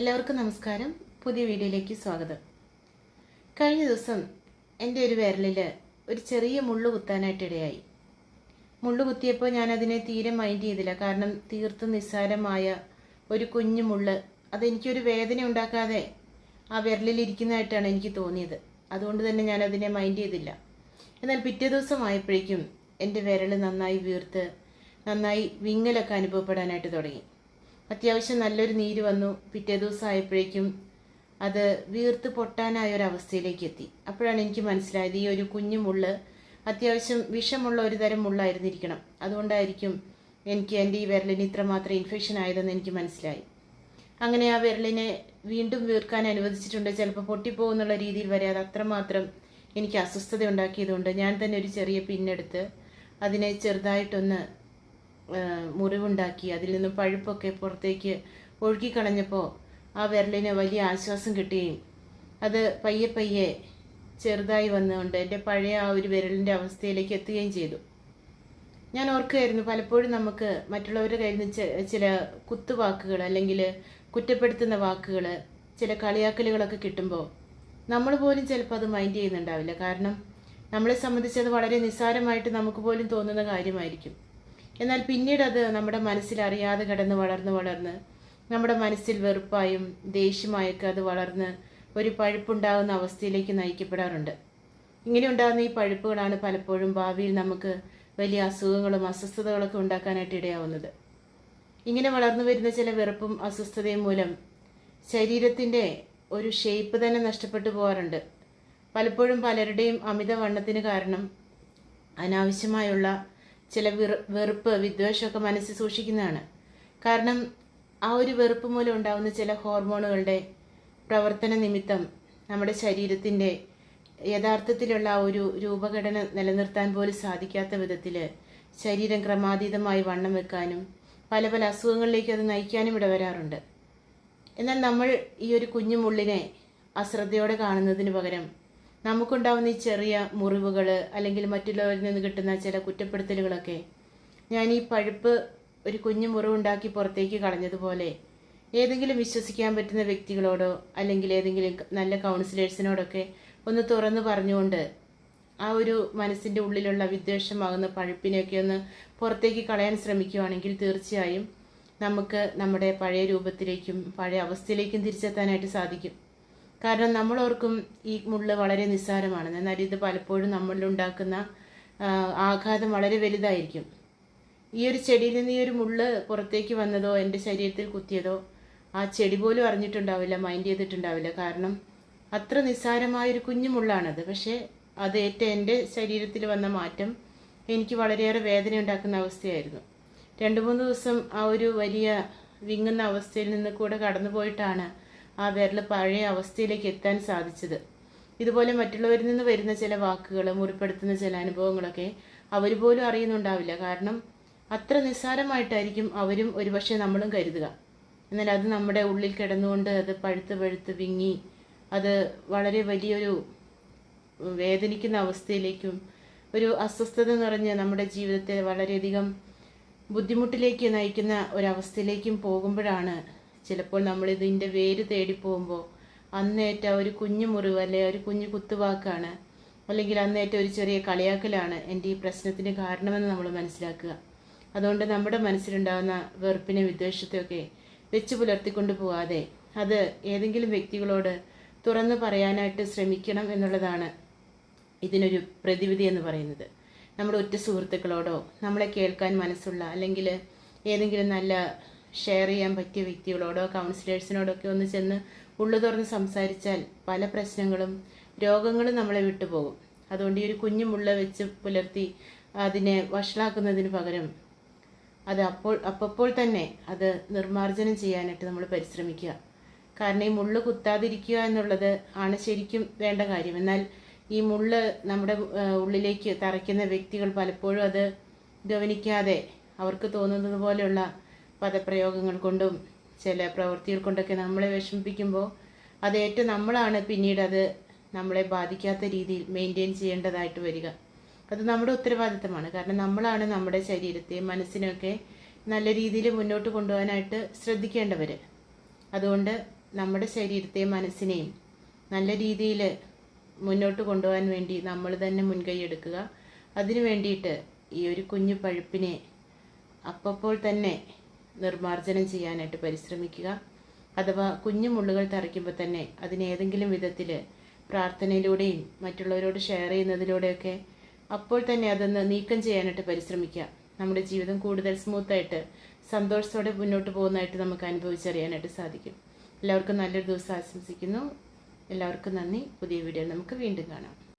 എല്ലാവർക്കും നമസ്കാരം. പുതിയ വീഡിയോയിലേക്ക് സ്വാഗതം. കഴിഞ്ഞ ദിവസം എൻ്റെ ഒരു വിരലിൽ ഒരു ചെറിയ മുള്ളു കുത്താനായിട്ട് ഇടയായി. മുള്ളു കുത്തിയപ്പോൾ ഞാനതിനെ തീരെ മൈൻഡ് ചെയ്തില്ല. കാരണം തീർത്തും നിസ്സാരമായ ഒരു കുഞ്ഞു മുള്ള് അതെനിക്കൊരു വേദന ഉണ്ടാക്കാതെ ആ വിരലിലിരിക്കുന്നതായിട്ടാണ് എനിക്ക് തോന്നിയത്. അതുകൊണ്ട് തന്നെ ഞാനതിനെ മൈൻഡ് ചെയ്തില്ല. എന്നാൽ പിറ്റേ ദിവസം ആയപ്പോഴേക്കും എൻ്റെ വിരൽ നന്നായി വീർത്ത് നന്നായി വിങ്ങലൊക്കെ അനുഭവപ്പെടാനായിട്ട് തുടങ്ങി. അത്യാവശ്യം നല്ലൊരു നീര് വന്നു. പിറ്റേ ദിവസം ആയപ്പോഴേക്കും അത് വീർത്ത് പൊട്ടാനായ ഒരു അവസ്ഥയിലേക്ക് എത്തി. അപ്പോഴാണ് എനിക്ക് മനസ്സിലായത് ഈ ഒരു കുഞ്ഞു മുള്ള് അത്യാവശ്യം വിഷമുള്ള ഒരു തരം മുള്ളായിരുന്നിരിക്കണം. അതുകൊണ്ടായിരിക്കും എനിക്ക് എൻ്റെ ഈ വിരലിന് ഇത്രമാത്രം ഇൻഫെക്ഷൻ ആയതെന്ന് എനിക്ക് മനസ്സിലായി. അങ്ങനെ ആ വിരലിനെ വീണ്ടും വീർക്കാൻ അനുവദിച്ചിട്ടുണ്ട്. ചിലപ്പോൾ പൊട്ടിപ്പോകുന്നുള്ള രീതിയിൽ വരെ അത് അത്രമാത്രം എനിക്ക് അസ്വസ്ഥത ഉണ്ടാക്കിയതുകൊണ്ട് ഞാൻ തന്നെ ഒരു ചെറിയ പിന്നെടുത്ത് അതിനെ ചെറുതായിട്ടൊന്ന് മുറിവുണ്ടാക്കി അതിൽ നിന്ന് പഴുപ്പൊക്കെ പുറത്തേക്ക് ഒഴുകിക്കളഞ്ഞപ്പോൾ ആ വിരലിന് വലിയ ആശ്വാസം കിട്ടുകയും അത് പയ്യെ പയ്യെ ചെറുതായി വന്നുകൊണ്ട് എൻ്റെ പഴയ ആ ഒരു വിരലിൻ്റെ അവസ്ഥയിലേക്ക് എത്തുകയും ചെയ്തു. ഞാൻ ഓർക്കുകയായിരുന്നു, പലപ്പോഴും നമുക്ക് മറ്റുള്ളവരുടെ കയ്യിൽ നിന്ന് ചില കുത്തുവാക്കുകൾ അല്ലെങ്കിൽ കുറ്റപ്പെടുത്തുന്ന വാക്കുകൾ, ചില കളിയാക്കലുകളൊക്കെ കിട്ടുമ്പോൾ നമ്മൾ പോലും ചിലപ്പോൾ അത് മൈൻഡ് ചെയ്യുന്നുണ്ടാവില്ല. കാരണം നമ്മളെ സംബന്ധിച്ച് അത് വളരെ നിസ്സാരമായിട്ട് നമുക്ക് പോലും തോന്നുന്ന കാര്യമായിരിക്കും. എന്നാൽ പിന്നീട് അത് നമ്മുടെ മനസ്സിൽ അറിയാതെ കിടന്ന് വളർന്ന് നമ്മുടെ മനസ്സിൽ വെറുപ്പായും ദേഷ്യമായൊക്കെ അത് വളർന്ന് ഒരു പഴുപ്പുണ്ടാകുന്ന അവസ്ഥയിലേക്ക് നയിക്കപ്പെടാറുണ്ട്. ഇങ്ങനെ ഉണ്ടാകുന്ന ഈ പഴുപ്പുകളാണ് പലപ്പോഴും ഭാവിയിൽ നമുക്ക് വലിയ അസുഖങ്ങളും അസ്വസ്ഥതകളൊക്കെ ഉണ്ടാക്കാനായിട്ട് ഇടയാവുന്നത്. ഇങ്ങനെ വളർന്നു വരുന്ന ചില വെറുപ്പും അസ്വസ്ഥതയും മൂലം ശരീരത്തിൻ്റെ ഒരു ഷേപ്പ് തന്നെ നഷ്ടപ്പെട്ടു പോകാറുണ്ട്. പലപ്പോഴും പലരുടെയും അമിതവണ്ണത്തിന് കാരണം അനാവശ്യമായുള്ള ചില വെറുപ്പ് വിദ്വേഷമൊക്കെ മനസ്സിൽ സൂക്ഷിക്കുന്നതാണ്. കാരണം ആ ഒരു വെറുപ്പ് മൂലം ഉണ്ടാകുന്ന ചില ഹോർമോണുകളുടെ പ്രവർത്തന നിമിത്തം നമ്മുടെ ശരീരത്തിൻ്റെ യഥാർത്ഥത്തിലുള്ള ആ ഒരു രൂപഘടന നിലനിർത്താൻ പോലും സാധിക്കാത്ത വിധത്തിൽ ശരീരം ക്രമാതീതമായി വണ്ണം വെക്കാനും പല പല അസുഖങ്ങളിലേക്ക് അത് നയിക്കാനും ഇടവരാറുണ്ട്. എന്നാൽ നമ്മൾ ഈ ഒരു കുഞ്ഞു മുള്ളിനെ അശ്രദ്ധയോടെ കാണുന്നതിന് പകരം നമുക്കുണ്ടാവുന്ന ഈ ചെറിയ മുറിവുകൾ അല്ലെങ്കിൽ മറ്റുള്ളവരിൽ നിന്ന് കിട്ടുന്ന ചില കുറ്റപ്പെടുത്തലുകളൊക്കെ ഞാൻ ഈ പഴുപ്പ് ഒരു കുഞ്ഞു മുറിവുണ്ടാക്കി പുറത്തേക്ക് കളഞ്ഞതുപോലെ ഏതെങ്കിലും വിശ്വസിക്കാൻ പറ്റുന്ന വ്യക്തികളോടോ അല്ലെങ്കിൽ ഏതെങ്കിലും നല്ല കൗൺസിലേഴ്സിനോടൊക്കെ ഒന്ന് തുറന്നു പറഞ്ഞുകൊണ്ട് ആ ഒരു മനസ്സിൻ്റെ ഉള്ളിലുള്ള വിദ്വേഷമാകുന്ന പഴുപ്പിനെയൊക്കെ ഒന്ന് പുറത്തേക്ക് കളയാൻ ശ്രമിക്കുകയാണെങ്കിൽ തീർച്ചയായും നമുക്ക് നമ്മുടെ പഴയ രൂപത്തിലേക്കും പഴയ അവസ്ഥയിലേക്കും തിരിച്ചെത്താനായിട്ട് സാധിക്കും. കാരണം നമ്മൾ ഓർക്കും ഈ മുള്ള് വളരെ നിസ്സാരമാണ്, എന്നാൽ ഇത് പലപ്പോഴും നമ്മളിലുണ്ടാക്കുന്ന ആഘാതം വളരെ വലുതായിരിക്കും. ഈ ഒരു ചെടിയിൽ നിന്ന് ഈ ഒരു മുള്ള് പുറത്തേക്ക് വന്നതോ എൻ്റെ ശരീരത്തിൽ കുത്തിയതോ ആ ചെടി പോലും അറിഞ്ഞിട്ടുണ്ടാവില്ല, മൈൻഡ് ചെയ്തിട്ടുണ്ടാവില്ല. കാരണം അത്ര നിസ്സാരമായൊരു കുഞ്ഞു മുള്ളാണത്. പക്ഷേ അത് എൻ്റെ ശരീരത്തിൽ വന്ന മാറ്റം എനിക്ക് വളരെയേറെ വേദന ഉണ്ടാക്കുന്ന അവസ്ഥയായിരുന്നു. 2-3 ദിവസം ആ ഒരു വലിയ വിങ്ങുന്ന അവസ്ഥയിൽ നിന്ന് കൂടെ കടന്നു പോയിട്ടാണ് ആ വിരൽ പഴയ അവസ്ഥയിലേക്ക് എത്താൻ സാധിച്ചത്. ഇതുപോലെ മറ്റുള്ളവരിൽ നിന്ന് വരുന്ന ചില വാക്കുകൾ, മുറിപ്പെടുത്തുന്ന ചില അനുഭവങ്ങളൊക്കെ അവർ പോലും അറിയുന്നുണ്ടാവില്ല. കാരണം അത്ര നിസ്സാരമായിട്ടായിരിക്കും അവരും ഒരുപക്ഷെ നമ്മളും കരുതുക. എന്നാൽ അത് നമ്മുടെ ഉള്ളിൽ കിടന്നുകൊണ്ട് അത് പഴുത്ത് വിങ്ങി അത് വളരെ വലിയൊരു വേദനിക്കുന്ന അവസ്ഥയിലേക്കും ഒരു അസ്വസ്ഥത നിറഞ്ഞ് നമ്മുടെ ജീവിതത്തെ വളരെയധികം ബുദ്ധിമുട്ടിലേക്ക് നയിക്കുന്ന ഒരവസ്ഥയിലേക്കും പോകുമ്പോഴാണ് ചിലപ്പോൾ നമ്മളിതിൻ്റെ വേര് തേടി പോകുമ്പോൾ അന്നേറ്റ ഒരു കുഞ്ഞു മുറിവ് അല്ലെങ്കിൽ ഒരു കുഞ്ഞു കുത്തുവാക്കാണ് അല്ലെങ്കിൽ അന്നേറ്റ ഒരു ചെറിയ കളിയാക്കലാണ് എൻ്റെ ഈ പ്രശ്നത്തിന് കാരണമെന്ന് നമ്മൾ മനസ്സിലാക്കുക. അതുകൊണ്ട് നമ്മുടെ മനസ്സിലുണ്ടാകുന്ന വെറുപ്പിനെ വിദ്വേഷത്തെയൊക്കെ വെച്ച് പുലർത്തിക്കൊണ്ട് പോകാതെ അത് ഏതെങ്കിലും വ്യക്തികളോട് തുറന്നു പറയാനായിട്ട് ശ്രമിക്കണം എന്നുള്ളതാണ് ഇതിനൊരു പ്രതിവിധി എന്ന് പറയുന്നത്. നമ്മുടെ ഉറ്റ സുഹൃത്തുക്കളോടോ നമ്മളെ കേൾക്കാൻ മനസ്സുള്ള അല്ലെങ്കിൽ ഏതെങ്കിലും നല്ല ഷെയർ ചെയ്യാൻ പറ്റിയ വ്യക്തികളോടോ കൗൺസിലേഴ്സിനോടൊക്കെ ഒന്ന് ചെന്ന് ഉള്ളു തുറന്ന് സംസാരിച്ചാൽ പല പ്രശ്നങ്ങളും രോഗങ്ങളും നമ്മളെ വിട്ടുപോകും. അതുകൊണ്ട് ഈ ഒരു കുഞ്ഞു മുള്ള വെച്ച് പുലർത്തി അതിനെ വഷളാക്കുന്നതിന് പകരം അത് അപ്പോൾ തന്നെ അത് നിർമ്മാർജ്ജനം ചെയ്യാനായിട്ട് നമ്മൾ പരിശ്രമിക്കുക. കാരണം ഈ മുള്ള് കുത്താതിരിക്കുക എന്നുള്ളത് ആണ് ശരിക്കും വേണ്ട കാര്യം. എന്നാൽ ഈ മുള്ള് നമ്മുടെ ഉള്ളിലേക്ക് തറയ്ക്കുന്ന വ്യക്തികൾ പലപ്പോഴും അത് ഗവനിക്കാതെ അവർക്ക് തോന്നുന്നത് പോലെയുള്ള പദപ്രയോഗങ്ങൾ കൊണ്ടും ചില പ്രവൃത്തികൾ കൊണ്ടൊക്കെ നമ്മളെ വിഷമിപ്പിക്കുമ്പോൾ അത് ഏറ്റവും നമ്മളാണ് പിന്നീട് അത് നമ്മളെ ബാധിക്കാത്ത രീതിയിൽ മെയിൻറ്റെയിൻ ചെയ്യേണ്ടതായിട്ട് വരിക. അത് നമ്മുടെ ഉത്തരവാദിത്തമാണ്. കാരണം നമ്മളാണ് നമ്മുടെ ശരീരത്തെയും മനസ്സിനെയൊക്കെ നല്ല രീതിയിൽ മുന്നോട്ട് കൊണ്ടുപോകാനായിട്ട് ശ്രദ്ധിക്കേണ്ടവർ. അതുകൊണ്ട് നമ്മുടെ ശരീരത്തെയും മനസ്സിനെയും നല്ല രീതിയിൽ മുന്നോട്ട് കൊണ്ടുപോകാൻ വേണ്ടി നമ്മൾ തന്നെ മുൻകൈ എടുക്കുക. അതിനു വേണ്ടിയിട്ട് ഈ ഒരു കുഞ്ഞു പഴുപ്പിനെ അപ്പോൾ തന്നെ നിർമ്മാർജ്ജനം ചെയ്യാനായിട്ട് പരിശ്രമിക്കുക. അഥവാ കുഞ്ഞു മുള്ളുകൾ തറയ്ക്കുമ്പോൾ തന്നെ അതിനേതെങ്കിലും വിധത്തിൽ പ്രാർത്ഥനയിലൂടെയും മറ്റുള്ളവരോട് ഷെയർ ചെയ്യുന്നതിലൂടെയൊക്കെ അപ്പോൾ തന്നെ അതൊന്ന് നീക്കം ചെയ്യാനായിട്ട് പരിശ്രമിക്കുക. നമ്മുടെ ജീവിതം കൂടുതൽ സ്മൂത്തായിട്ട് സന്തോഷത്തോടെ മുന്നോട്ട് പോകുന്നതായിട്ട് നമുക്ക് അനുഭവിച്ചറിയാനായിട്ട് സാധിക്കും. എല്ലാവർക്കും നല്ലൊരു ദിവസം ആശംസിക്കുന്നു. എല്ലാവർക്കും നന്ദി. പുതിയ വീഡിയോ നമുക്ക് വീണ്ടും കാണാം.